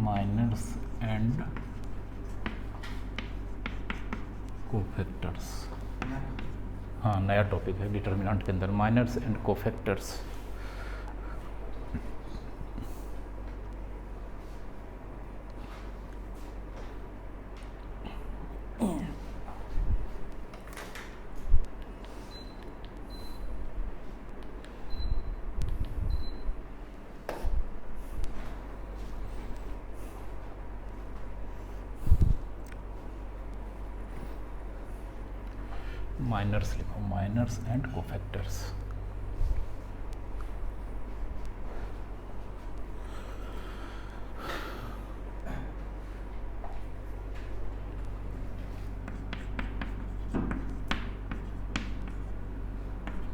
Miners and cofactors. हाँ, नया topic है डिटर्मिनेंट के अंदर, माइनर्स एंड कोफैक्टर्स। माइनर्स लिखो, माइनर्स एंड कोफैक्टर्स।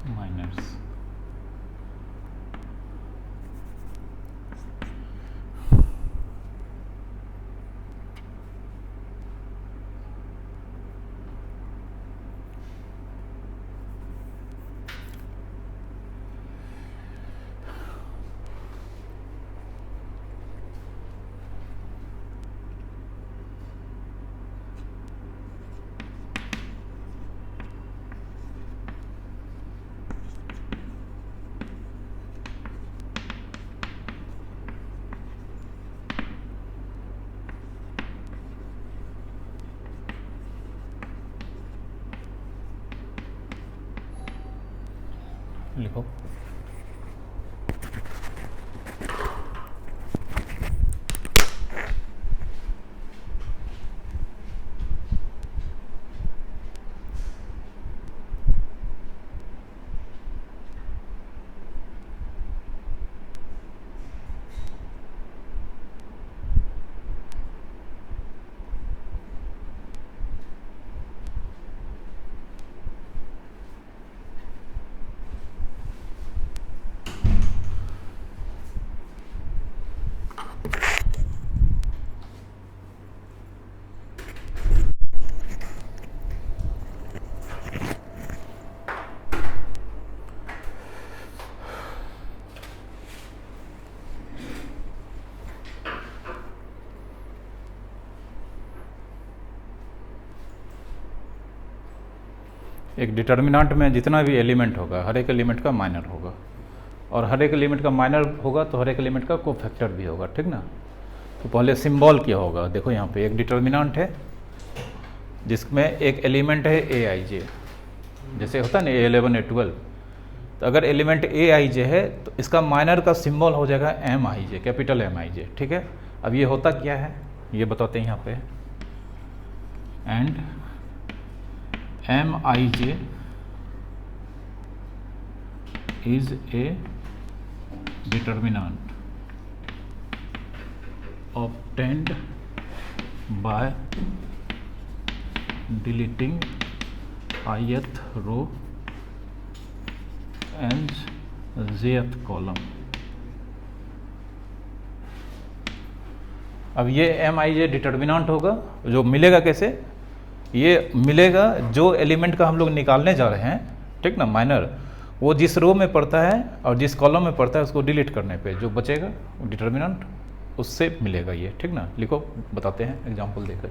माइनर्स लिखो। एक डिटर्मिनेंट में जितना भी एलिमेंट होगा, हर एक एलिमेंट का माइनर होगा, और हर एक एलिमेंट का माइनर होगा तो हर एक एलिमेंट का कोफैक्टर भी होगा, ठीक ना। तो पहले सिंबल क्या होगा, देखो यहाँ पे एक डिटर्मिनेंट है जिसमें एक एलिमेंट है ए आई जे, जैसे होता है ना A11 A12। तो अगर एलिमेंट ए आई जे है तो इसका माइनर का सिंबल हो जाएगा M I J, capital M I जे, ठीक है। अब ये होता क्या है ये बताते हैं यहाँ पे, and M I J is a determinant obtained by deleting ith row and jth column। अब ये एम आई जे डिटर्मिनेंट होगा, जो मिलेगा कैसे, ये मिलेगा जो एलिमेंट का हम लोग निकालने जा रहे हैं, ठीक ना, माइनर, वो जिस रो में पड़ता है और जिस कॉलम में पड़ता है उसको डिलीट करने पे जो बचेगा डिटर्मिनेंट उससे मिलेगा ये, ठीक ना। लिखो, बताते हैं एग्जांपल देकर।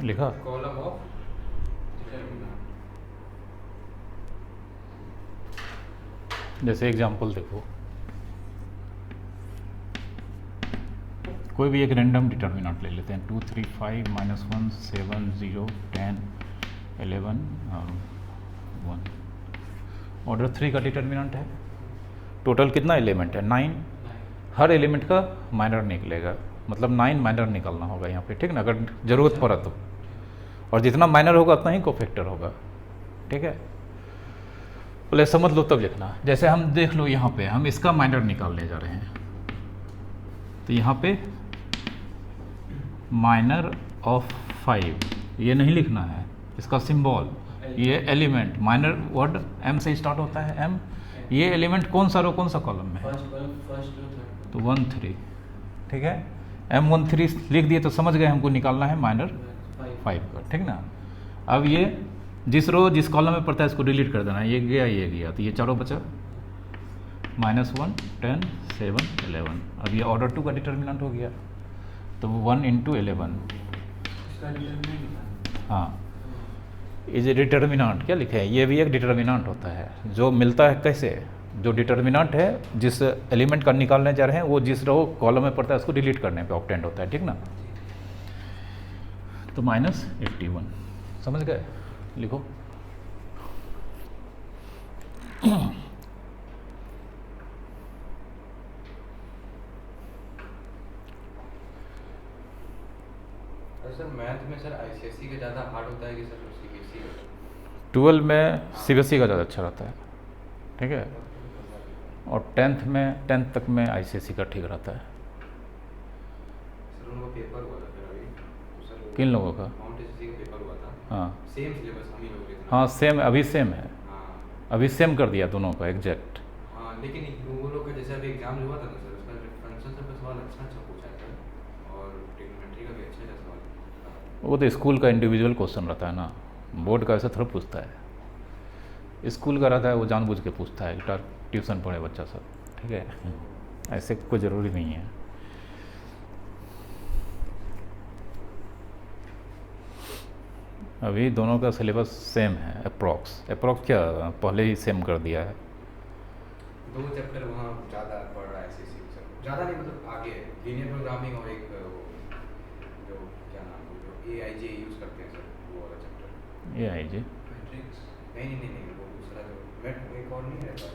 लिखा कॉलम ऑफ डिटरमिनेंट। जैसे एग्जांपल देखो, कोई भी एक रैंडम डिटर्मिनेंट ले लेते हैं, 2 3 5 -1 7 0 10 11 1। ऑर्डर 3 का डिटर्मिनेंट है। टोटल कितना एलिमेंट है? 9। हर एलिमेंट का माइनर निकलेगा, मतलब 9 माइनर निकालना होगा यहाँ पे, ठीक ना, अगर ज़रूरत पड़ा तो। और जितना माइनर होगा उतना ही कोफैक्टर होगा, ठीक है। बोले समझ लो तब लिखना। जैसे हम देख लो यहाँ पे हम इसका माइनर निकालने जा रहे हैं, तो यहाँ पे माइनर ऑफ 5 ये नहीं लिखना है, इसका सिंबल ये एलिमेंट माइनर वर्ड एम से स्टार्ट होता है, एम। ये एलिमेंट कौन सा रो कौन सा कॉलम में है? तो 1 3, ठीक है। M13 लिख दिए तो समझ गए हमको निकालना है माइनर 5 का, ठीक ना। अब ये जिस रो जिस कॉलम में पड़ता है इसको डिलीट कर देना, ये गया, तो ये चारों बचा, -1 10 7 11। अब ये ऑर्डर 2 का डिटर्मिनेंट हो गया, तो 1 × 11। हाँ, इज ए डिटर्मिनेंट क्या लिखे हैं? ये भी एक डिटर्मिनेंट होता है जो मिलता है कैसे? जो डिटर्मिनेंट है जिस एलिमेंट का निकालने जा रहे हैं वो जिस रो कॉलम में पड़ता है उसको डिलीट करने पे ऑब्टेंड होता है, ठीक ना। तो -81 समझ गए? लिखो। सर मैथ में सर आईसीएसई का ज़्यादा हार्ड होता है कि सर सीबीएसई का? 12 में सीबीएसई का ज़्यादा अच्छा रहता है, ठीक है। और 10th तक में आईसीएसई का ठीक रहता है। सर उनका पेपर हुआ था फिर अभी, तो सर किन लोगों का? माउंट एसएससी का पेपर हुआ था। हाँ सेम सिलेबस हम ही लोग लेते हैं। हाँ, सेम, अभी सेम है, हाँ अभी सेम कर दिया दोनों का एग्जैक्ट। हाँ, लेकिन वो लोग का जैसे अभी एग्जाम हुआ था ना सर, उसका डिफरेंशियल से सवाल अच्छा पूछा है सर, और ट्रिग्नोमेट्री का भी अच्छा सवाल। वो तो स्कूल का इंडिविजुअल क्वेश्चन रहता है ना, बोर्ड का ऐसा थोड़ा पूछता है। स्कूल का रहता है वो जानबूझ के पूछता है, ट्यूशन पढ़े बच्चा सब, ठीक है। ऐसे कोई ज़रूरी नहीं है। अभी दोनों का सिलेबस सेम है, अप्रॉक्स क्या पहले ही सेम कर दिया है। 2 चैप्टर वहाँ ज़्यादा पढ़ रहा है सीसी सर, ज़्यादा नहीं मतलब आगे है, लीनियर प्रोग्रामिंग और एक जो क्या नाम है जो एआईजे यूज़ करते हैं सर, वो वाला चैप्टर। एआईजे नहीं वो दूसरा जो मेट एक और नहीं रहता,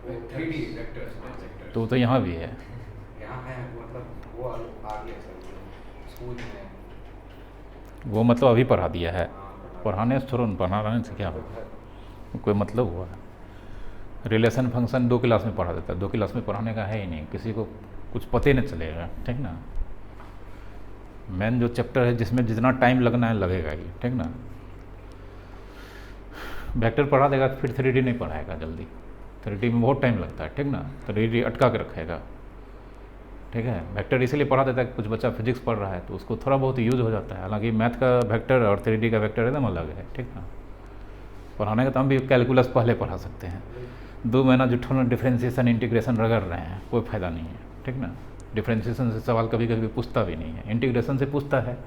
वो 3D वेक्टर्स तो यहाँ भी है, यहाँ है, मतलब वो आगे है सर, स्कूल में। वो मतलब अभी पढ़ा दिया है, पढ़ाने से थोड़ा पढ़ाने से क्या होगा, कोई मतलब हुआ है। रिलेशन फंक्शन 2 क्लास में पढ़ा देता है, 2 क्लास में पढ़ाने का है ही नहीं, किसी को कुछ पता ही नहीं चलेगा, ठीक ना। मेन जो चैप्टर है जिसमें जितना टाइम लगना है लगेगा ही, ठीक ना। वेक्टर पढ़ा देगा तो फिर 3D नहीं पढ़ाएगा जल्दी, 3D में बहुत टाइम लगता है, ठीक ना। 3D अटका के रखेगा, ठीक है। वेक्टर इसीलिए पढ़ा देता है कि कुछ बच्चा फिजिक्स पढ़ रहा है तो उसको थोड़ा बहुत यूज हो जाता है, हालांकि मैथ का वेक्टर और 3D का वेक्टर एकदम अलग है, ठीक ना। पढ़ाने का तो हम भी कैलकुलस पहले पढ़ा सकते हैं, 2 महीना जुट्ठों में डिफ्रेंशिएशन इंटीग्रेशन रगड़ रहे हैं, कोई फ़ायदा नहीं है, ठीक ना। डिफ्रेंशिएशन से सवाल कभी कभी पूछता भी नहीं है, इंटीग्रेशन से पूछता है,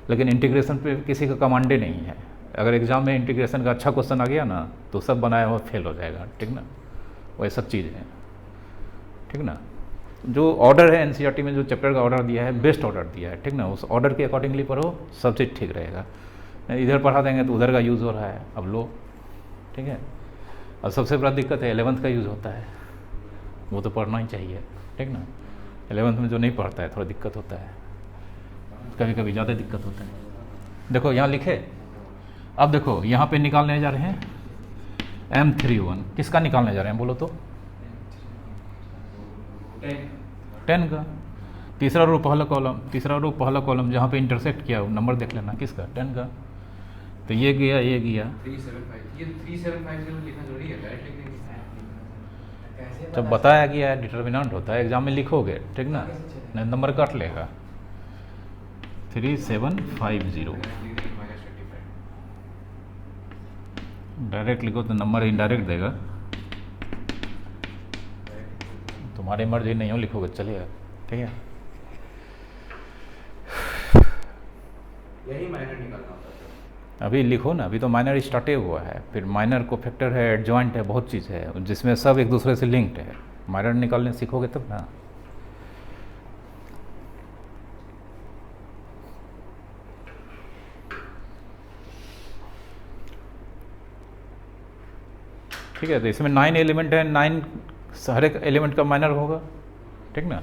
लेकिन इंटीग्रेशन पे किसी का कमांडे नहीं है। अगर एग्जाम में इंटीग्रेशन का अच्छा क्वेश्चन आ गया ना तो सब बनाया हुआ फेल हो जाएगा, ठीक ना। वही सब चीज़ है, ठीक ना। जो ऑर्डर है एनसीईआरटी में जो चैप्टर का ऑर्डर दिया है बेस्ट ऑर्डर दिया है, ठीक ना। उस ऑर्डर के अकॉर्डिंगली पढ़ो, सब चीज़ ठीक रहेगा। इधर पढ़ा देंगे तो उधर का यूज़ हो रहा है, अब लो, ठीक है। और सबसे बड़ा दिक्कत है 11th का यूज़ होता है, वो तो पढ़ना ही चाहिए, ठीक ना। 11th में जो नहीं पढ़ता है थोड़ा दिक्कत होता है, कभी कभी ज़्यादा दिक्कत होता है। देखो यहाँ लिखे, अब देखो यहाँ पे निकालने जा रहे हैं M31, किसका निकालने जा रहे हैं बोलो तो? 10 का। तीसरा रो पहला कॉलम जहाँ पे इंटरसेक्ट किया नंबर देख लेना, किसका? 10 का। तो ये गया 375, ये 375 से लिखना जरूरी है, डायरेक्ट लिख देंगे। जब बताया गया है डिटर्मिनेंट होता है, एग्जाम में लिखोगे, ठीक ना, नहीं नंबर काट लेगा। 3750 डायरेक्ट लिखो तो नंबर इनडायरेक्ट देगा, तुम्हारी मर्जी नहीं हो लिखोगे चलेगा, ठीक है। यही माइनर निकालना होता है सर। अभी लिखो ना, अभी तो माइनर स्टार्टे हुआ है, फिर माइनर को फैक्टर है, एडजॉइंट है, बहुत चीज़ है जिसमें सब एक दूसरे से लिंक्ड है। माइनर निकालने सीखोगे तब ना। ठीक है, तो इसमें 9 एलिमेंट है, 9 हर एक एलिमेंट का माइनर होगा, ठीक ना।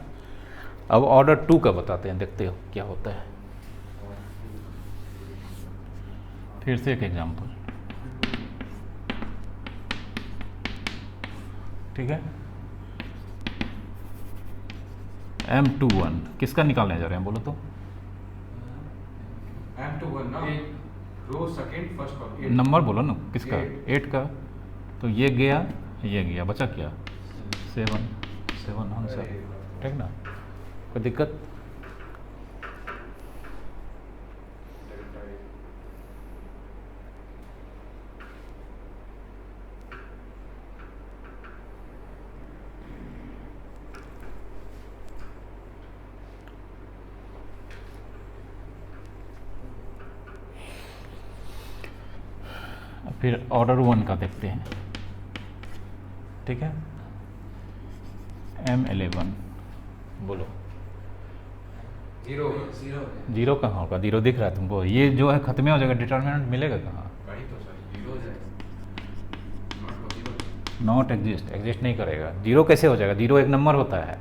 अब ऑर्डर 2 का बताते हैं, देखते हो क्या होता है। फिर से एक एग्जांपल, ठीक है। M21 किसका निकालने जा रहे हैं बोलो तो? M21 ना, row second first column, number बोलो ना किसका? 8 8 का। तो ये गया, बचा क्या? 7 आंसर, ठीक ना। कोई दिक्कत? फिर ऑर्डर 1 का देखते हैं, ठीक है। M11 बोलो। जीरो कहाँ होगा? जीरो दिख रहा है तुमको? ये जो है खत्म हो जाएगा, डिटर्मिनेंट मिलेगा कहाँ? वही तो सर, जीरो है, नॉट एग्जिस्ट नहीं करेगा। जीरो कैसे हो जाएगा? जीरो एक नंबर होता है,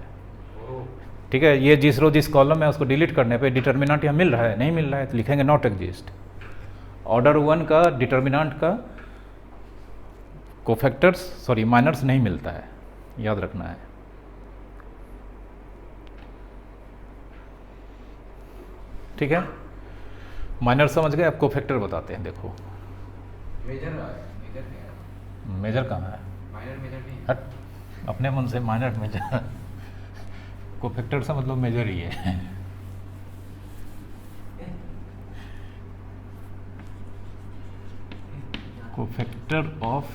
ओ ठीक है। ये जिस रो जिस कॉलम है उसको डिलीट करने पे डिटर्मिनेंट यहाँ मिल रहा है, नहीं मिल रहा है तो लिखेंगे नॉट एग्जिस्ट। ऑर्डर 1 का डिटर्मिनेंट का कोफैक्टर्स सॉरी माइनर्स नहीं मिलता है, याद रखना है। ठीक है, माइनर समझ गए। अब कोफैक्टर बताते हैं, देखो। मेजर आ है, मेजर नहीं है, मेजर कहाँ है? माइनर मेजर नहीं है। हट, अपने मन से माइनर मेजर कोफैक्टर से मतलब मेजर ही है। कोफैक्टर ऑफ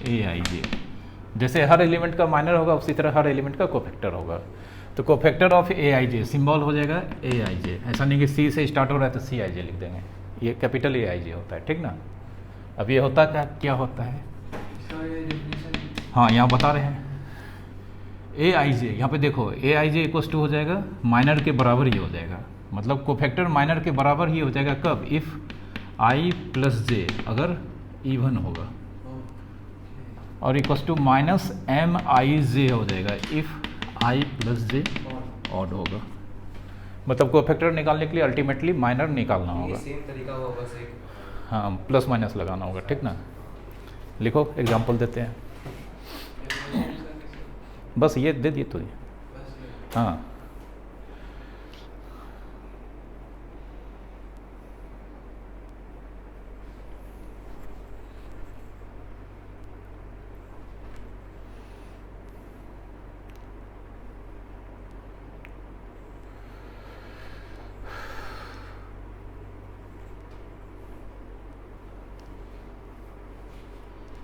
AIJ, जैसे हर एलिमेंट का माइनर होगा उसी तरह हर एलिमेंट का कोफैक्टर होगा। तो कोफैक्टर ऑफ AIJ सिंबल हो जाएगा AIJ। ऐसा नहीं कि C से स्टार्ट हो रहा है तो CIJ लिख देंगे, ये कैपिटल AIJ होता है, ठीक ना। अब ये होता क्या होता है? हाँ, यहाँ बता रहे हैं AIJ। यहाँ पे देखो AIJ इक्वल्स टू हो जाएगा माइनर के बराबर ही हो जाएगा, मतलब कोफैक्टर माइनर के बराबर ही हो जाएगा। कब? इफ़ I प्लस J अगर इवन होगा, और इक्वल्स टू माइनस MIJ हो जाएगा if I plus J odd होगा। मतलब कोफैक्टर निकालने के लिए अल्टीमेटली माइनर निकालना होगा। सेम तरीका होगा बस एक, हाँ, प्लस माइनस लगाना होगा, ठीक ना। लिखो, एग्जांपल देते हैं। बस ये दे दिए तो ये, हाँ।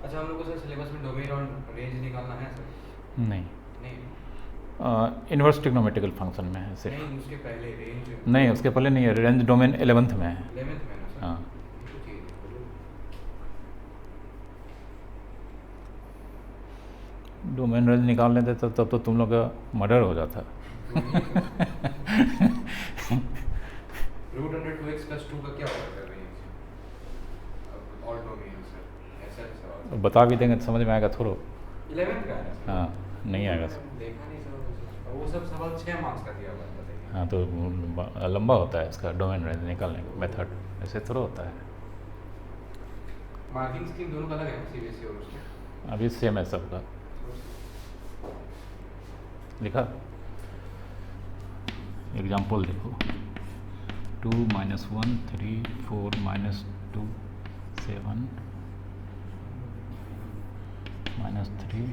अच्छा हम लोग को सर सिलेबस में डोमेन और रेंज निकालना है सर? नहीं, नहीं इन्वर्स ट्रिग्नोमेट्रिकल फंक्शन में है सिर्फ। नहीं, उसके पहले रेंज नहीं, उसके पहले नहीं है, रेंज डोमेन 11th में है। 11th में ना सर? हाँ, ये तो चीज़ है। डोमेन रेंज निकाल लेते तब तो तुम लोग का मर्डर हो जाता। रूट अंडर 2x प्लस 2 का क्या होगा सर रेंज? अब ऑल डोमेन सर, ऐसा सवाल। बता भी देंगे तो समझ में आएगा थोड़ा। 11th का है ना सर? हाँ, नहीं आएगा। देखा नहीं सर, वो सब सवाल 6 मार्क्स का दिया हुआ है, बताइए। हाँ, तो लंबा होता है इसका डोमेन रेंज निकालने का मेथड, ऐसे थोड़ा होता है। मार्किंग स्कीम दोनों का अलग है CBSE और उसके? अभी सेम है सबका। लिखा, एग्जाम्पल देखो। 2 - 1 3 4 - 2 7 -3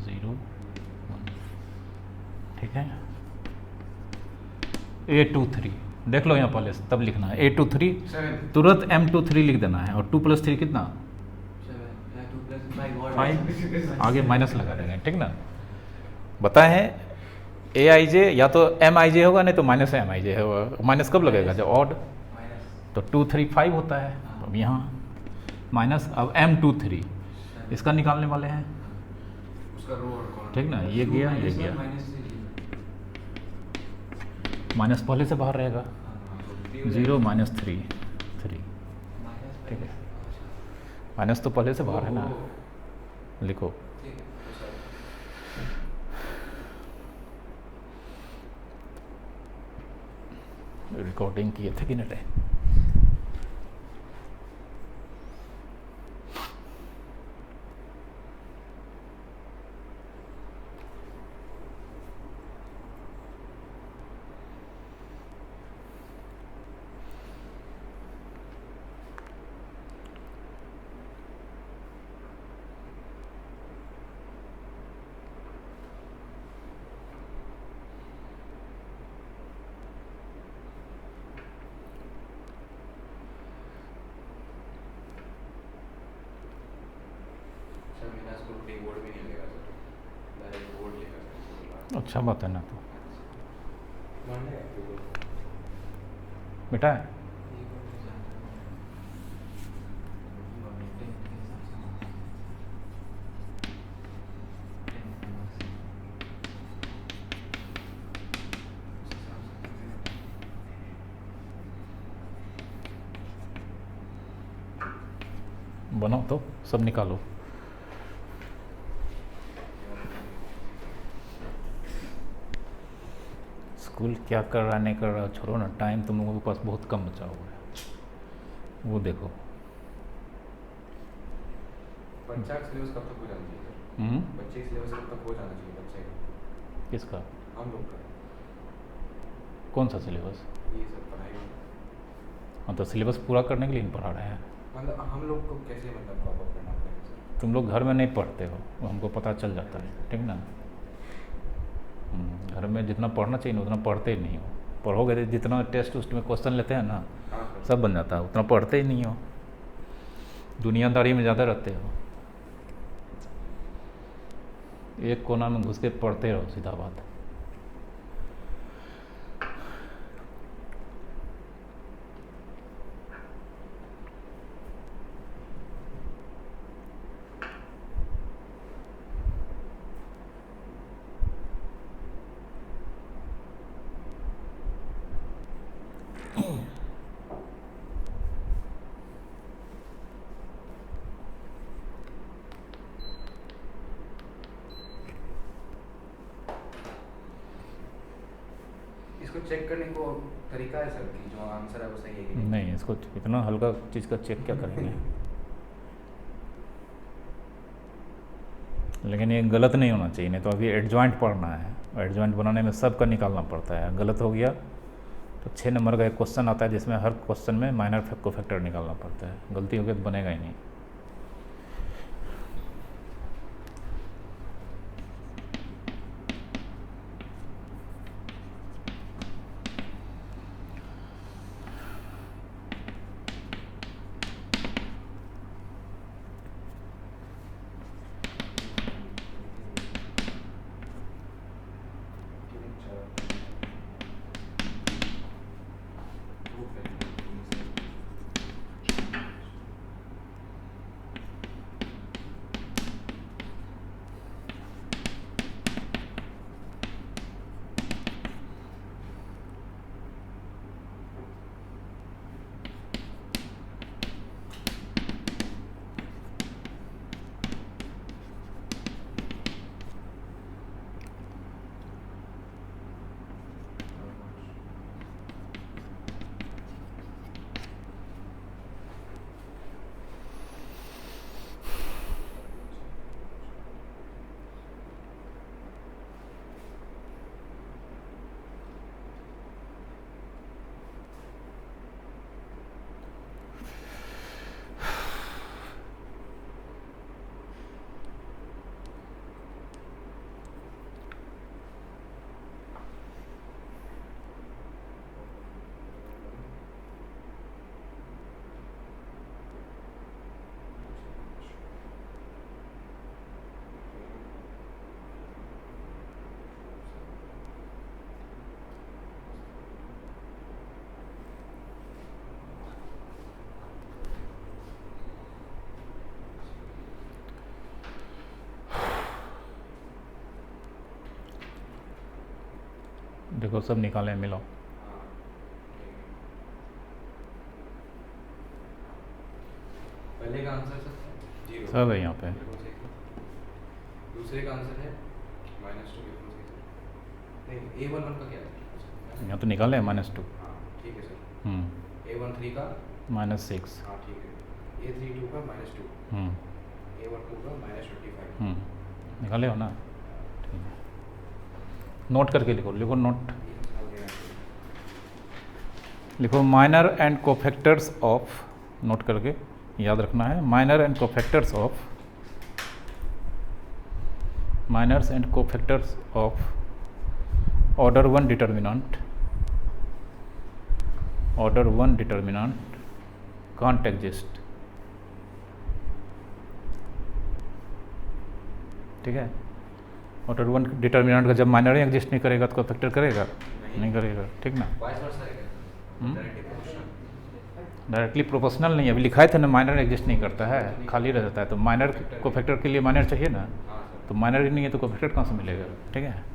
0 1, ठीक है। A23 देख लो यहाँ पहले, तब लिखना है A23, 7 तुरंत M23 लिख देना है, और 2 + 3 कितना? 5, आगे माइनस लगा देंगे, ठीक ना। बताए हैं AIJ या तो MIJ होगा, नहीं तो -MIJ होगा। माइनस कब लगेगा? जब ऑड, तो 235 होता है। हाँ। अब यहाँ माइनस, अब M23 इसका निकालने वाले हैं, उसका रो और कॉलम। ठीक ना, ये गया ये गया, माइनस पहले से बाहर रहेगा, 0 माइनस 3 ठीक है, माइनस तो पहले से बाहर है ना, लिखो। ठीक है उसका रिकॉर्डिंग किए थे कि नहीं? सर मेरा इसको डे बोर्ड भी नहीं लेगा सर, डायरेक्ट बोर्ड लेगा सर। अच्छा बात है ना, तो मान लेगा Google। बेटा बनाओ तो सब निकालो। स्कूल क्या कर रहा नहीं कर रहा छोड़ो ना, टाइम तुम लोगों के पास बहुत कम बचा हुआ है। वो देखो बच्चा का सिलेबस कब तक हो जाना चाहिए सर? बच्चे का सिलेबस कब तक हो जाना चाहिए बच्चे का? किसका, हम लोग का कौन सा सिलेबस? ये सब पढ़ाई, हाँ तो सिलेबस पूरा करने के लिए नहीं पढ़ा रहे हैं। मतलब हम लोग को कैसे मतलब कॉप करना पड़ेगा सर? तुम लोग घर में नहीं पढ़ते हो, वो हमको पता चल जाता है, ठीक ना। घर में जितना पढ़ना चाहिए ना उतना पढ़ते ही नहीं हो। पढ़ोगे तो जितना टेस्ट उस्ट में क्वेश्चन लेते हैं ना हाँ सर। सब बन जाता है, उतना पढ़ते ही नहीं हो, दुनियादारी में ज़्यादा रहते हो। एक कोना में घुस के पढ़ते रहो, सीधा बात। इसको चेक करने को तरीका है सर कि जो आंसर है वो सही है कि नहीं, इसको इतना हल्का चीज़ का चेक क्या करेंगे। लेकिन ये गलत नहीं होना चाहिए, नहीं तो अभी एडजॉइंट पढ़ना है, और एडजॉइंट बनाने में सबका निकालना पड़ता है। गलत हो गया तो 6 नंबर का एक क्वेश्चन आता है जिसमें हर क्वेश्चन में माइनर को फैक्टर निकालना पड़ता है। गलती हो गई तो बनेगा ही नहीं। देखो सब निकालें, मिलाओ। हाँ, पहले का आंसर सर 0 सब है यहाँ पे। बिल्कुल सही सर। दूसरे का आंसर है -2 बिल्कुल सही सर। नहीं A11 का क्या है? यहाँ तो निकाले -2। हाँ ठीक है सर। हम्म, A13 का -6। हाँ ठीक है। A32 का -2, हम्म, A12 का -25। निकाले हो ना? ठीक है, नोट करके लिखो, लिखो नोट। ये समझ गया है। लिखो minor and cofactors of, note करके याद रखना है, minor and cofactors of, minors and cofactors of order 1 determinant, order 1 determinant can't exist. ठीक है, ऑर्डर 1 डिटर्मिनेंट का जब माइनर ही एग्जिस्ट नहीं करेगा तो कोफैक्टर करेगा? नहीं करेगा, ठीक ना? वाइस वर्सा है क्या? Hmm? Directly proportional. Directly proportional नहीं, अभी लिखा है था ना, माइनर एग्जिस्ट नहीं करता है, खाली रह जाता है। तो माइनर कोफैक्टर के लिए माइनर चाहिए ना, हाँ सर। तो माइनर ही नहीं है तो कोफैक्टर कहाँ से मिलेगा? ठीक है,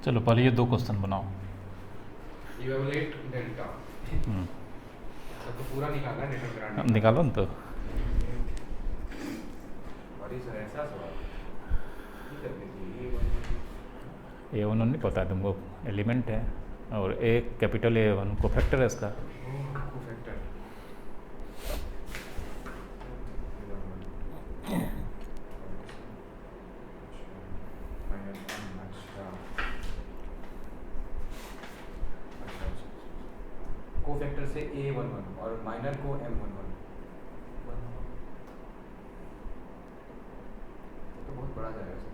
चलो पहले ये 2 क्वेश्चन बनाओ। इवैल्यूएट डेल्टा हम्म, सब तो पूरा निकालना है अब डिटरमिनेंट। निकालो ना तो। और सर ऐसा सवाल ठीक है। A1 नहीं पता है तुमको, एलिमेंट है, और ए कैपिटल A1 कोफैक्टर है इसका। कोफैक्टर कोफैक्टर से A11 और माइनर को M11। तो बहुत बड़ा जाएगा सर।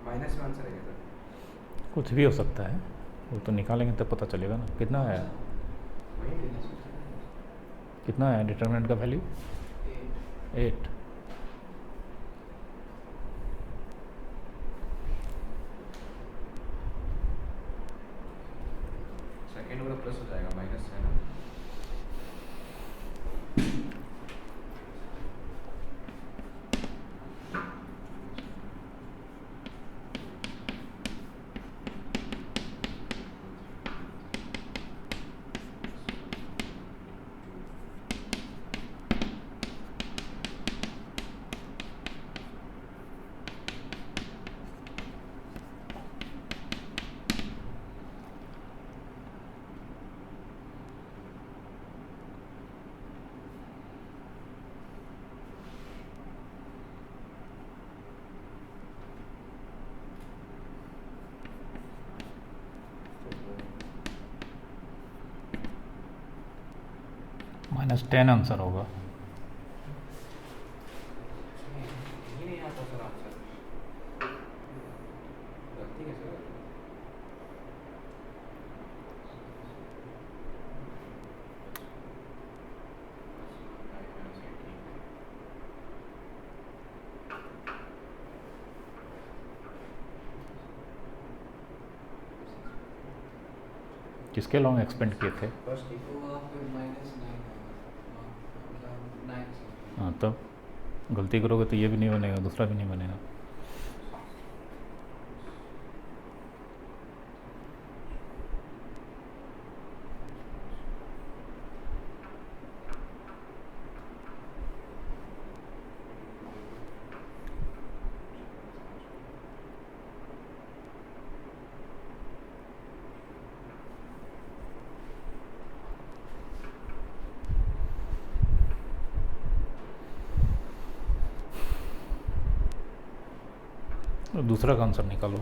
माइनस में आंसर है क्या सर? कुछ भी हो सकता है, वो तो निकालेंगे तब पता चलेगा ना। कितना है, वही कितना है डिटर्मिनेंट का वैल्यू? 8। सेकेंड वाला प्लस हो जाएगा, माइनस है ना। -10 आंसर होगा। ये नहीं आता सर आंसर, गलती कैसे कर रहे किसके लॉन्ग एक्सपेंड किए थे? फर्स्ट ही तो वहाँ पे -9 होगा, मतलब 9 से। हाँ, तब गलती करोगे तो ये भी नहीं बनेगा, दूसरा भी नहीं बनेगा। तो दूसरा का आंसर निकालो।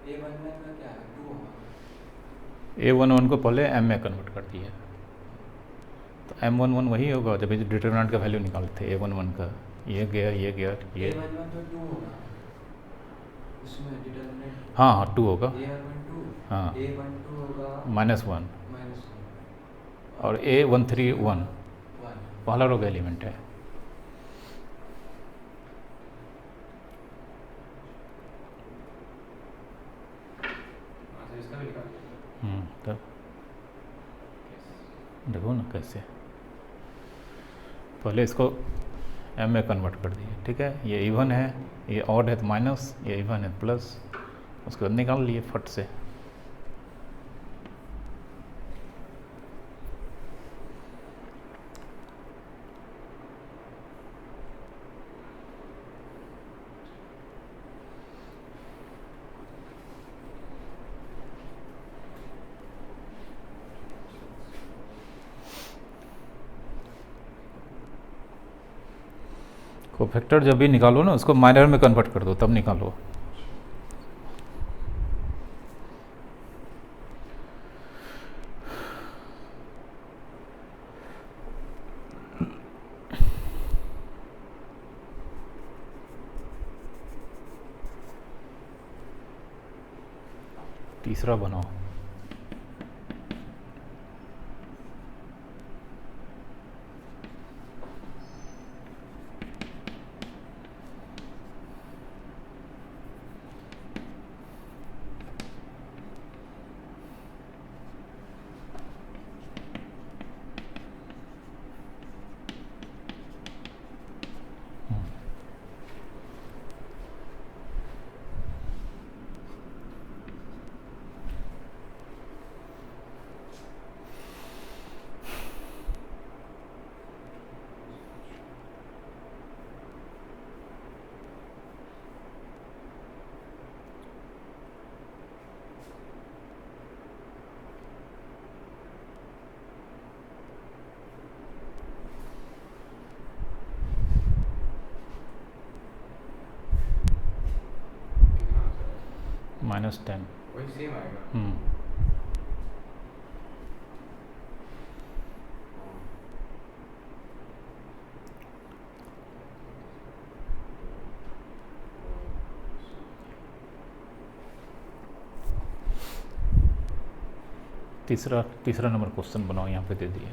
A11 का क्या है, 2 होगा। A11 को पहले m में कन्वर्ट कर दिए, तो M11 वही होगा जब डिटरमिनेंट का वैल्यू निकालते हैं A11 का। ये गया ये A11 तो 2 होगा, उसमें डिटरमिनेंट। हाँ हाँ 2 होगा। A11 2, हाँ A12 होगा -1 -1 और A13 1 1। पहला रो का एलिमेंट है। आंसर इसका भी निकाल दिया। तब देखो ना कैसे, पहले इसको m में कन्वर्ट कर दिए, ठीक है। ये इवन है, ये ऑड है तो माइनस, ये इवन है प्लस, उसके बाद निकाल लिए फट से। कोफैक्टर जब भी निकालो ना उसको माइनर में कन्वर्ट कर दो, तब निकालो। तीसरा बनाओ। कितना आंसर है? -10। वही सेम आएगा। तीसरा नंबर क्वेश्चन बनाओ, यहाँ पे दे दिए।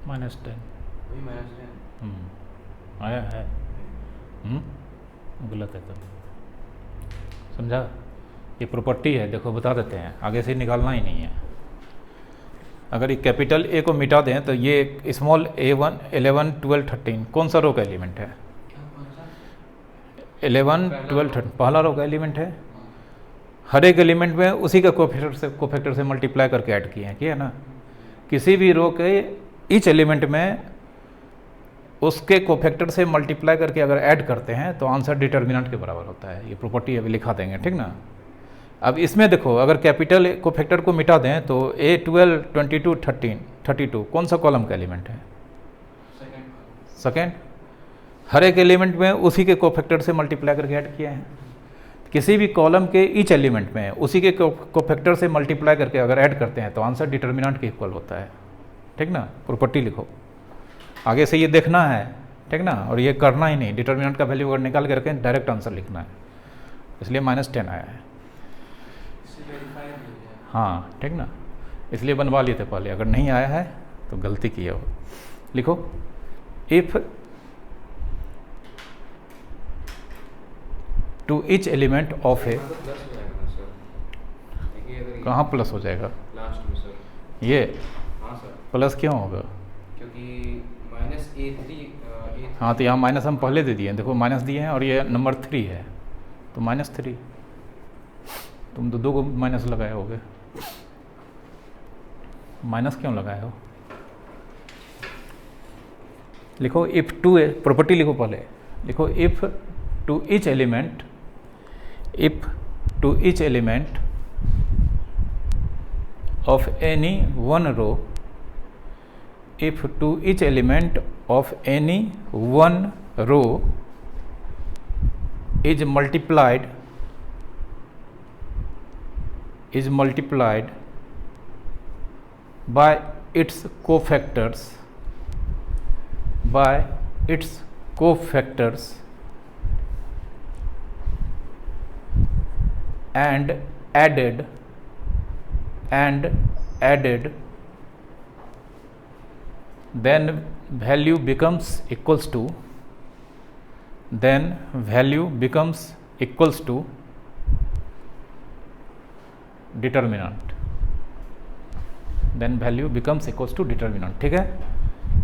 -10 वही -10 आया है। गलत है तो समझा। ये प्रॉपर्टी है, देखो बता देते हैं, आगे से निकालना ही नहीं है। अगर ये कैपिटल ए को मिटा दें तो ये स्मॉल a1 11 12 13 कौन सा रो का एलिमेंट है? क्या कौन सा? 11 12 13 पहला रो का एलिमेंट है। हर एक एलिमेंट में उसी का कोफैक्टर से मल्टीप्लाई करके ऐड किए हैं, किया है ना। किसी भी रो के ईच एलिमेंट में उसके कोफैक्टर से मल्टीप्लाई करके अगर ऐड करते हैं तो आंसर डिटर्मिनेंट के बराबर होता है। ये प्रॉपर्टी अभी लिखा देंगे, ठीक ना। अब इसमें देखो, अगर कैपिटल कोफैक्टर को मिटा दें तो A12 22 13 32 कौन सा कॉलम का एलिमेंट है? सेकेंड। हर एक एलिमेंट में उसी के कोफैक्टर से मल्टीप्लाई करके ऐड किए हैं। किसी भी कॉलम के ईच एलिमेंट में उसी के कोफैक्टर से मल्टीप्लाई करके अगर ऐड करते हैं तो आंसर डिटर्मिनेंट के इक्वल होता है। ठीक ना, प्रॉपर्टी लिखो। आगे से ये देखना है, ठीक ना, और ये करना ही नहीं, डिटर्मिनेंट का वैल्यू अगर निकाल के रखें डायरेक्ट आंसर लिखना है, इसलिए -10 आया है। हाँ ठीक ना, इसलिए बनवा लिए थे पहले, अगर नहीं आया है तो गलती की हो। लिखो if two each element of A, plus हो जाएगा ना सर? देखिए अगर कहाँ प्लस हो जाएगा लास्ट में सर, ये हाँ सर, प्लस क्यों होगा? क्योंकि -A3 हाँ तो यहाँ माइनस हम पहले दे दिए हैं, देखो माइनस दिए हैं और ये नंबर 3 है तो -3, तुम तो 2 को माइनस लगाए होगे, माइनस क्यों लगाए हो? लिखो इफ टू, प्रॉपर्टी लिखो पहले, लिखो if two each element, if two each element of any one row, if to each element of any one row is multiplied by its cofactors, and added, then value becomes equals to, determinant, then value becomes equals to determinant. ठीक है,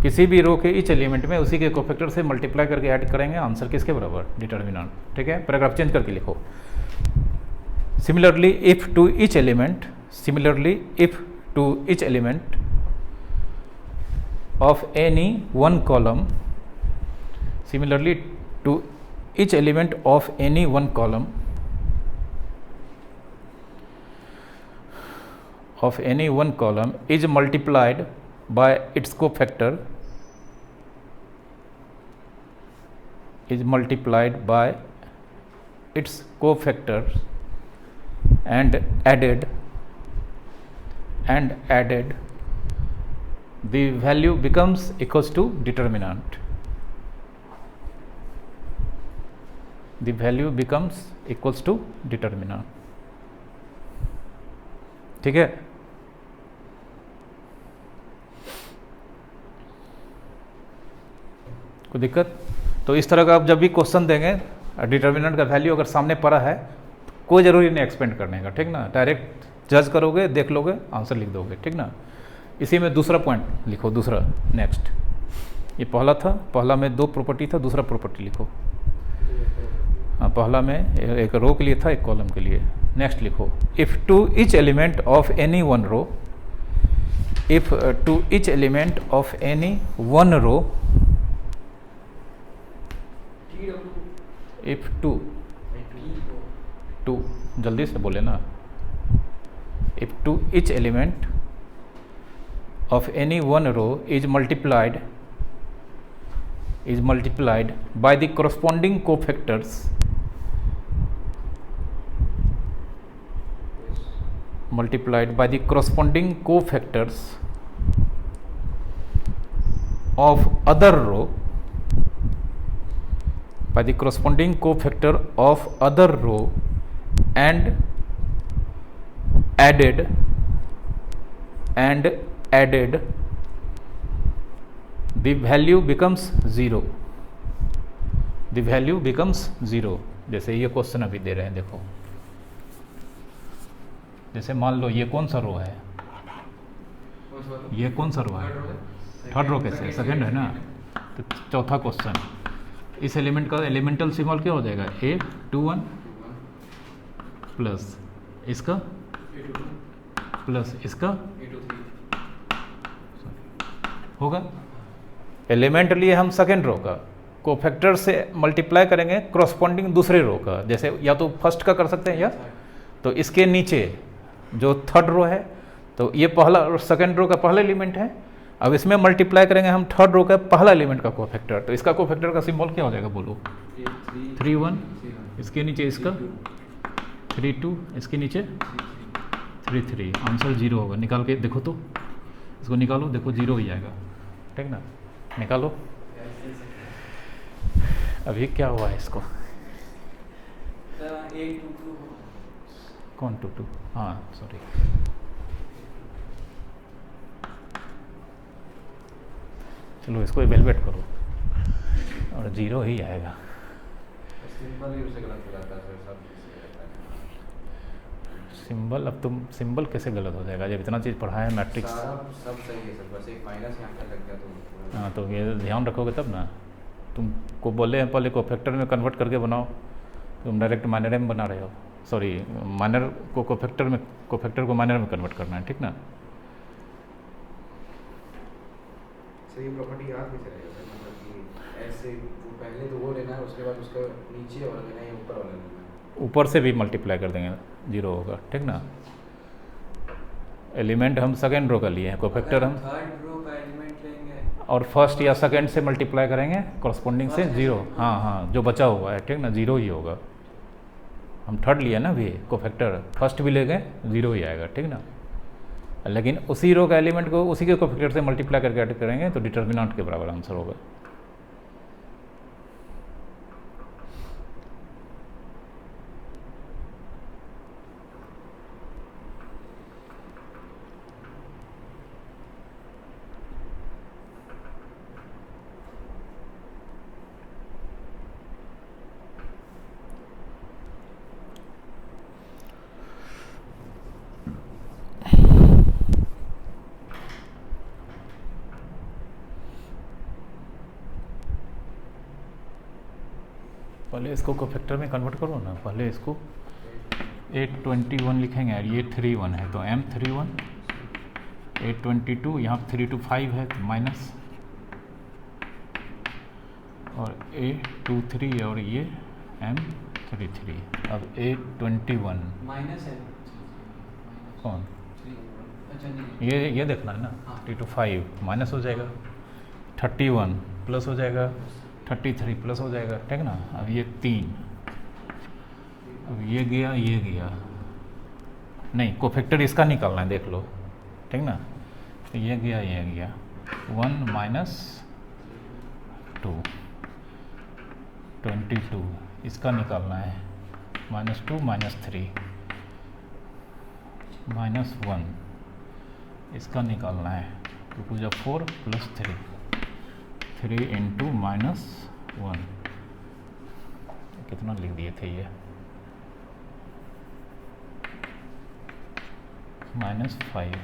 किसी भी रो के each element में उसी के cofactor से multiply करके ऐड करेंगे, आंसर किसके बराबर? डिटर्मिनेंट। ठीक है, पैराग्राफ चेंज करके लिखो। Similarly if two each element, of any one column, is multiplied by its cofactor, and added, the value becomes equals to determinant. ठीक है, कोई दिक्कत? तो इस तरह का आप जब भी क्वेश्चन देंगे, डिटर्मिनेंट का वैल्यू अगर सामने पड़ा है कोई ज़रूरी नहीं एक्सपेंड करने का, ठीक ना, डायरेक्ट जज करोगे, देख लोगे, आंसर लिख दोगे। ठीक ना, इसी में दूसरा पॉइंट लिखो, दूसरा नेक्स्ट, ये पहला था, पहला में 2 प्रॉपर्टी था, दूसरा प्रॉपर्टी लिखो। हाँ, पहला में एक रो के लिए था, एक कॉलम के लिए। नेक्स्ट लिखो if to each element of any one row, if to each element of any one row, if to जल्दी से बोले ना, if to each element of any one row is multiplied by the corresponding cofactors of other row, and added, the value becomes 0, जैसे ये question अभी दे रहे हैं, देखो, जैसे मान लो ये कौन सा रो है, ये कौन सा रो है? थर्ड रो कैसे? सेकंड है ना। तो चौथा क्वेश्चन, इस एलिमेंट का एलिमेंटल सिंबल क्या हो जाएगा? A21 प्लस इसका प्लस इसका होगा। एलिमेंट लिए हम सेकेंड रो का, कोफैक्टर से मल्टीप्लाई करेंगे करस्पॉन्डिंग दूसरे रो का, जैसे या तो फर्स्ट का कर सकते हैं, या तो इसके नीचे जो थर्ड रो है, तो ये पहला और सेकेंड रो का पहला एलिमेंट है, अब इसमें मल्टीप्लाई करेंगे हम थर्ड रो का पहला एलिमेंट का कोफैक्टर, तो इसका कोफैक्टर का सिंबल क्या हो जाएगा बोलो? 31, इसके नीचे इसका 32, इसके नीचे 33, आंसर 0 होगा। निकाल के देखो तो, इसको निकालो, देखो जीरो ही आएगा, ठीक ना, निकालो। अभी क्या हुआ है इसको, कौन 2 हाँ सॉरी, चलो इसको इवेलुएट करो और जीरो ही आएगा। सिंबल ही उससे गलत हो जाता है सर, सब चीज़ से रहता है। सिंबल, अब तुम सिंबल कैसे गलत हो जाएगा जब इतना चीज़ पढ़ा है मैट्रिक्स। सब सही है सर, बस एक माइनस यहाँ पे लग गया तो। हाँ तो ये ध्यान रखोगे तब ना। तुमको बोले हैं पहले कोफैक्टर में कन्वर्ट करके बनाओ, तुम डायरेक्ट माइनर में बना रहे हो, सॉरी माइनर को कोफैक्टर को माइनर में कन्वर्ट करना है, ठीक ना। सर ये प्रॉपर्टी याद कैसे रहेगा सर, मतलब कि ऐसे पहले तो वो लेना है, उसके बाद उसका नीचे वाला लेना है, ऊपर वाला लेना है। ऊपर से भी मल्टीप्लाई कर देंगे, जीरो होगा, ठीक ना। एलिमेंट हम सेकेंड रो का लिए हैं, कोफैक्टर हम थर्ड रो का एलिमेंट लेंगे और फर्स्ट या सेकेंड से मल्टीप्लाई करेंगे कॉरस्पॉन्डिंग से जीरो। हाँ हाँ, जो बचा हुआ है, ठीक ना, जीरो ही होगा। हम थर्ड लिए ना भी कोफैक्टर, फर्स्ट भी ले गए, जीरो ही आएगा, ठीक ना। लेकिन उसी रो का एलिमेंट को उसी के कोफैक्टर से मल्टीप्लाई करके ऐड करेंगे तो डिटर्मिनेंट के बराबर आंसर होगा। पहले इसको कोफैक्टर में कन्वर्ट करो ना, पहले इसको 821 लिखेंगे और ये 31 है तो M31, 822 यहाँ 3 to 5 है तो माइनस, और 823 और ये M33। अब 821 माइनस है कौन, अच्छा नहीं ये देखना है ना, हाँ। 3 to 5 माइनस हो जाएगा, 31 प्लस हो जाएगा, 33 प्लस हो जाएगा, ठीक ना। अब ये 3, अब ये गया, नहीं कोफैक्टर इसका निकालना है, देख लो, ठीक ना। तो ये गया 1 माइनस 2, 22 इसका निकालना है, -2 -3 -1 इसका निकालना है, तो पूजा 4 + 3 into -1 कितना लिख दिए थे ये, -5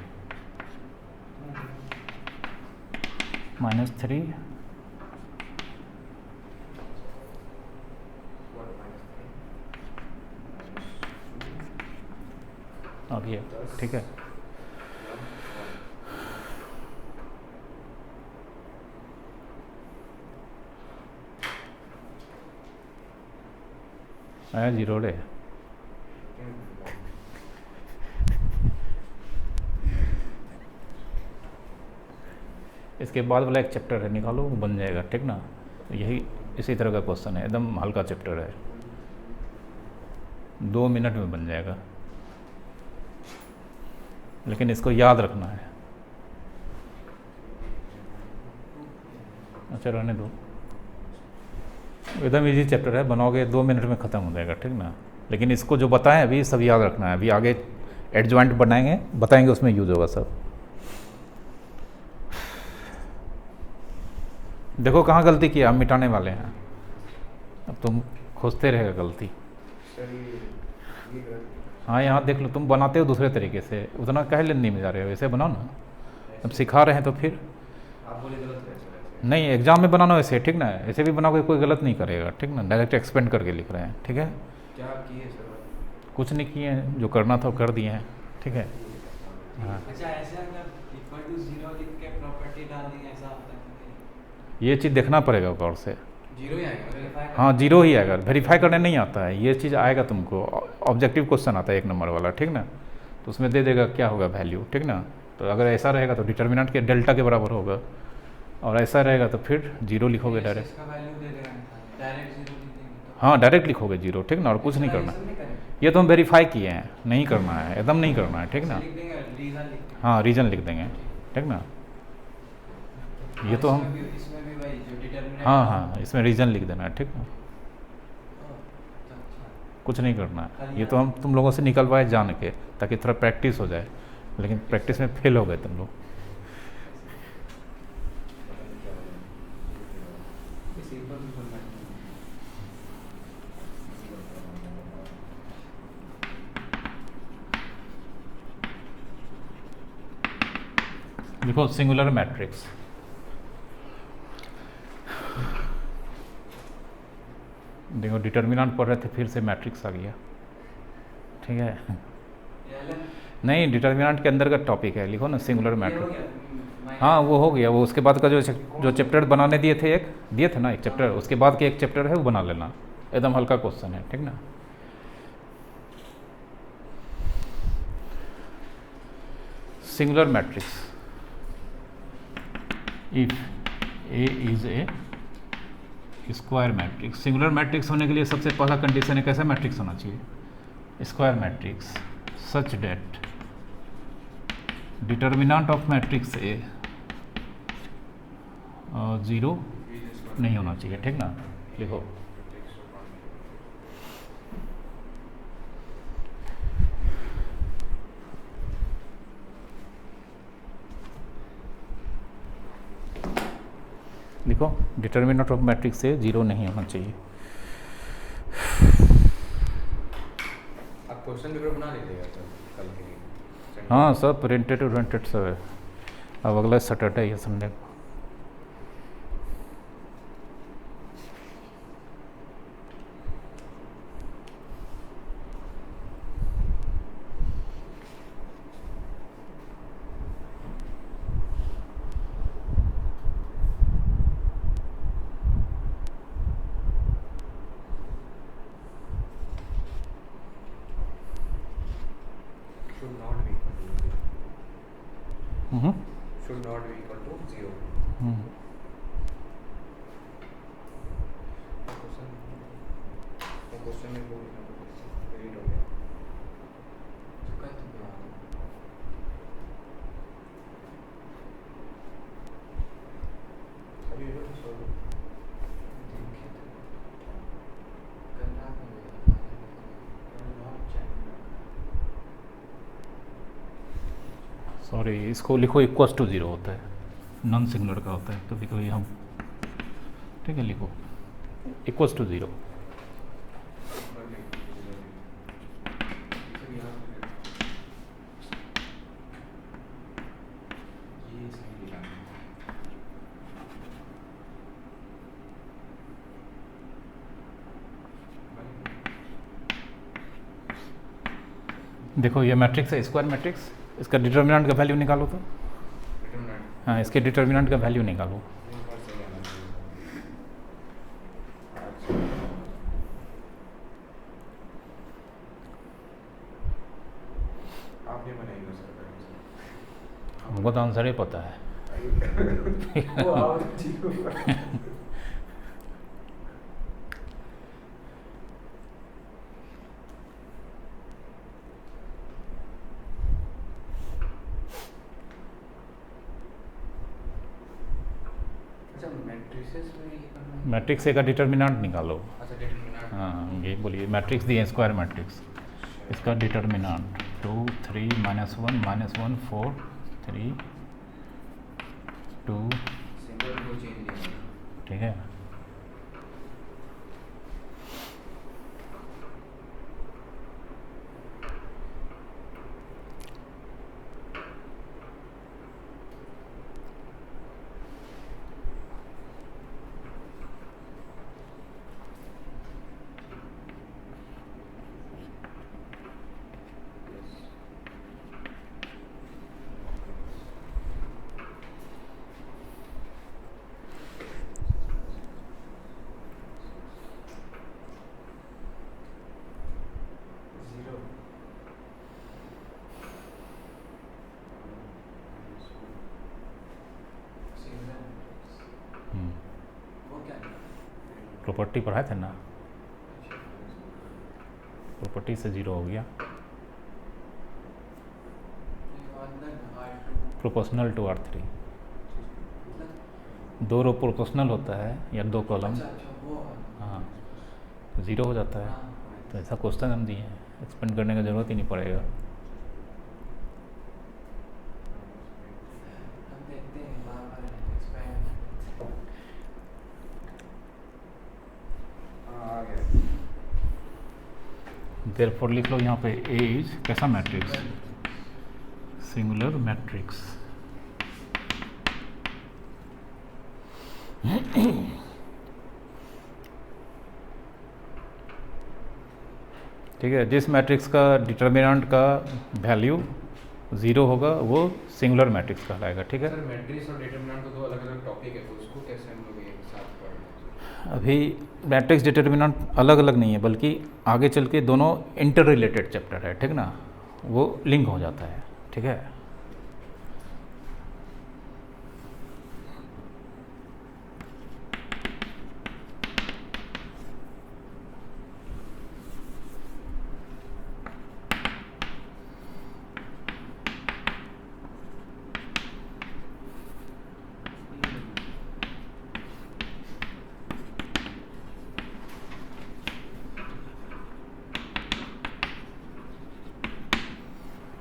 -3 अब ये, ठीक है। आया जीरो रे, इसके बाद वाला एक चैप्टर है, निकालो वो बन जाएगा, ठीक ना। तो यही इसी तरह का क्वेश्चन है, एकदम हल्का चैप्टर है, 2 मिनट में बन जाएगा, लेकिन इसको याद रखना है। अच्छा रहने दो, एकदम इजी चैप्टर है, बनाओगे 2 मिनट में ख़त्म हो जाएगा, ठीक ना। लेकिन इसको जो बताएं अभी सब याद रखना है, अभी आगे एडजॉइंट बताएंगे उसमें यूज होगा सब। देखो कहाँ गलती किया, हम मिटाने वाले हैं, अब तुम खोजते रहेगा गलती। सर ये हाँ यहाँ देख लो, तुम बनाते हो दूसरे तरीके से, उतना काहे लेने में जा रहे हो, ऐसे बनाओ ना, अब सिखा रहे हैं तो फिर आप बोले गलत है सर, नहीं, एग्जाम में बनाना ऐसे, ठीक ना, ऐसे भी बनाओगे कोई गलत नहीं करेगा, ठीक ना। डायरेक्ट एक्सपेंड करके लिख रहे हैं, ठीक है। क्या किए सर? कुछ नहीं किए हैं, जो करना था वो कर दिए हैं, ठीक है। हाँ अच्छा ऐसे अगर इक्वल टू 0 लिख के प्रॉपर्टी डाल देंगे ऐसा होता है, ये चीज़ देखना पड़ेगा गौर से। जीरो ही आएगा वेरीफाई हाँ जीरो ही आएगा, वेरीफाई करने नहीं आता है, ये चीज़ आएगा तुमको, ऑब्जेक्टिव क्वेश्चन आता है 1 नंबर वाला, ठीक ना। तो उसमें दे देगा क्या होगा वैल्यू, ठीक ना। तो अगर ऐसा रहेगा तो डिटर्मिनेंट के डेल्टा के बराबर होगा, और ऐसा रहेगा तो फिर जीरो लिखोगे डायरेक्ट। इसका वैल्यू दे देगा, डायरेक्ट 0 लिख देंगे तो हाँ डायरेक्ट लिखोगे जीरो, ठीक ना, और कुछ नहीं करना। ये तो हम वेरीफाई किए हैं, नहीं करना है, एकदम नहीं करना है, ठीक ना। लिख देंगे रीजन लिख देंगे। हाँ रीजन लिख देंगे, ठीक ठीक ना। ये तो हम इसमें भी वही जो डिटरमिनेंट हाँ हाँ इसमें रीजन लिख देना है, ठीक ना, कुछ नहीं करना है। ये तो हम तुम लोगों से निकलवाए जान के, ताकि थोड़ा प्रैक्टिस हो जाए, लेकिन प्रैक्टिस में फेल हो गए तुम लोग। देखो सिंगुलर मैट्रिक्स, देखो डिटर्मिनेंट पढ़ रहे थे, फिर से मैट्रिक्स आ गया, ठीक है। नहीं, डिटर्मिनेंट के अंदर का टॉपिक है, लिखो ना सिंगुलर मैट्रिक्स। हाँ वो हो गया, वो उसके बाद का जो चैप्टर बनाने दिए थे, एक दिए थे ना एक चैप्टर, उसके बाद के एक चैप्टर है वो बना लेना, एकदम हल्का क्वेश्चन है, ठीक ना। Singular matrix, if A is a square matrix. Singular matrix होने के लिए सबसे पहला कंडीशन है कैसा मैट्रिक्स होना चाहिए, square matrix, such that determinant of matrix A 0 नहीं होना चाहिए, ठीक ना। लिखो लिखो डिटर्मिनेंट ऑफ मैट्रिक्स से 0 नहीं होना चाहिए। आप क्वेश्चन पेपर बना लीजिएगा कल के लिए। हाँ सब प्रिंटेड ओरिएंटेड सब है। अब अगला सैटरडे या संडे को। should not be equal to 0। Question में वो डिलीट हो गया। अभी ये तो सॉल्व सॉरी, इसको लिखो इक्वल्स टू 0 होता है, नॉन सिंगुलर का होता है, तो लिखो ये हम, ठीक है, लिखो इक्वल्स टू 0। देखो ये मैट्रिक्स है, स्क्वायर मैट्रिक्स, इसका डिटर्मिनेंट का वैल्यू निकालो तो। हाँ इसके डिटर्मिनेंट का वैल्यू निकालो। आपने बनाएंगे सर? हमको तो आंसर ही पता है। वो आओ ठीक हो। अच्छा मैट्रिसेस में ये करना है? मैट्रिक्स ए का डिटर्मिनेंट निकालो। अच्छा डिटरमिनेंट। हाँ ये बोलिए, मैट्रिक्स दिए स्क्वायर मैट्रिक्स, इसका डिटर्मिनेंट 2 3 -1 -1 4 3 2, सिंबल को चेंज नहीं होगा। ठीक है। प्रॉपर्टी पढ़ाए थे ना, प्रॉपर्टी से 0 हो गया। अंदर R2 प्रोपोर्शनल टू R3। मतलब 2 रो प्रोपोर्शनल होता है या 2 कॉलम, अच्छा अच्छा वो हाँ, तो 0 हो जाता है। हाँ तो ऐसा क्वेश्चन हम दिए हैं, एक्सपेंड करने का ज़रूरत ही नहीं पड़ेगा। हम देखते हैं बार बार एक्सपेंड। हाँ आ गया। देयरफॉर लिख लो यहाँ पे ए इज कैसा मैट्रिक्स, सिंगुलर मैट्रिक्स। ठीक है, जिस मैट्रिक्स का डिटर्मिनेंट का वैल्यू 0 होगा वो सिंगुलर मैट्रिक्स कहलाएगा। ठीक है, सर मैट्रिक्स और डिटरमिनेंट तो दो अलग अलग टॉपिक है, तो उसको कैसे हम लोग एक साथ पढ़ रहे हैं? अभी मैट्रिक्स डिटर्मिनेंट अलग अलग नहीं है, बल्कि आगे चल के दोनों इंटर रिलेटेड चैप्टर है। ठीक ना, वो लिंक हो जाता है। ठीक है,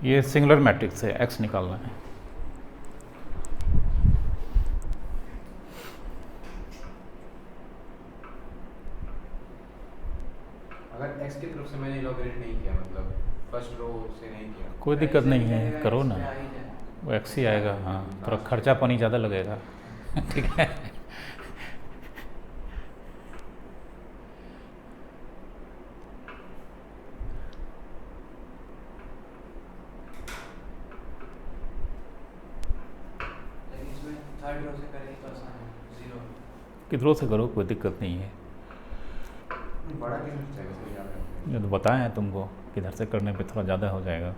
ये सिंगुलर मैट्रिक्स है, एक्स निकालना है। अगर एक्स की तरफ से मैंने इलॉबरेट नहीं किया, मतलब फर्स्ट रो से नहीं किया, कोई दिक्कत नहीं है, करो ना, आ ही जाए। वो एक्स ही आएगा। हाँ, थोड़ा खर्चा पानी ज़्यादा लगेगा। ठीक है, लेकिन इसमें थर्ड रो से करेंगे तो आसान है, 0। किधरों से करो, कोई दिक्कत नहीं है। बड़ा किधर से चाहिए सर याद रखते ये तो बताए हैं तुमको, किधर से करने पे थोड़ा ज़्यादा हो जाएगा।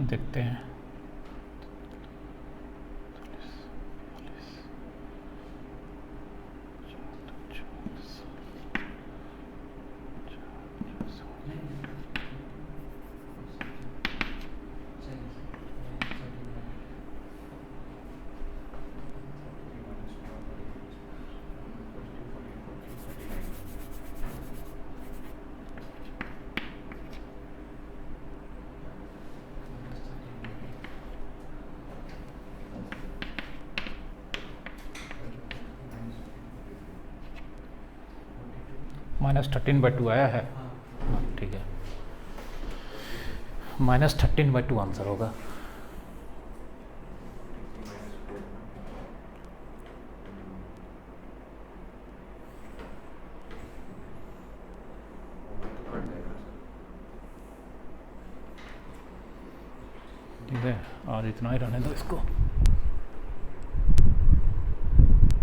देखते हैं। -13/2 आया है। हाँ हाँ ठीक है, -13/2 आंसर होगा। ठीक है, आज इतना ही रहने दो इसको।